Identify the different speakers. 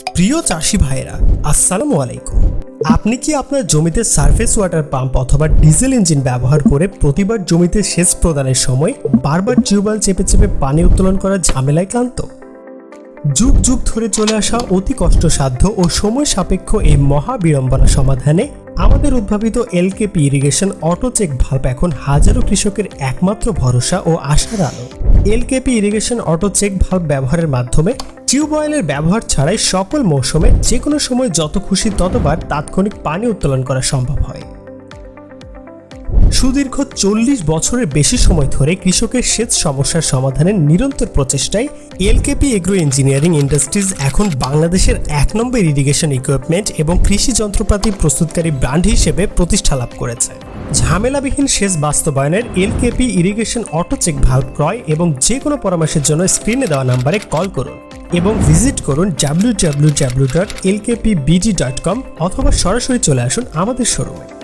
Speaker 1: প্রিয় চাষি ভাইরা, আসসালামু আলাইকুম। আপনি কি আপনার জমিতে সারফেস ওয়াটার পাম্প অথবা ডিজেল ইঞ্জিন ব্যবহার করে প্রতিবার জমিতে সেচ প্রদানের সময় বারবার টিউবওয়েল চেপে চেপে পানি উত্তোলন করার ঝামেলায় ক্লান্ত? যুগ যুগ ধরে চলে আসা অতি কষ্টসাধ্য ও সময় সাপেক্ষ এই মহা বিড়ম্বনা সমাধানে আমাদের উদ্ভাবিত LKP irrigation auto check valve এখন হাজারো কৃষকের একমাত্র ভরসা ও আশার আলো। LKP irrigation auto check valve ব্যবহারের মাধ্যমে টিউবওয়েলের ব্যবহার ছাড়াই সকল মৌসুমে যে কোনো সময় যত খুশি ততবার তাৎক্ষণিক পানি উত্তোলন করা সম্ভব হয়। সুদীর্ঘ 40 বছরের বেশি সময় ধরে কৃষকের সেচ সমস্যার সমাধানের নিরন্তর প্রচেষ্টায় এলকেপি এগ্রো ইঞ্জিনিয়ারিং ইন্ডাস্ট্রিজ এখন বাংলাদেশের 1 নম্বর ইরিগেশন ইকুইপমেন্ট এবং কৃষি যন্ত্রপাতি প্রস্তুতকারী ব্র্যান্ড হিসেবে প্রতিষ্ঠা লাভ করেছে। ঝামেলাবিহীন সেচ বাস্তবায়নের LKP irrigation auto check valve ক্রয় এবং যে কোনো পরামর্শের জন্য স্ক্রিনে দেওয়া নম্বরে কল করুন এবং ভিজিট করুন www.lkpbd.com অথবা সরাসরি চলে আসুন আমাদের শোরুমে।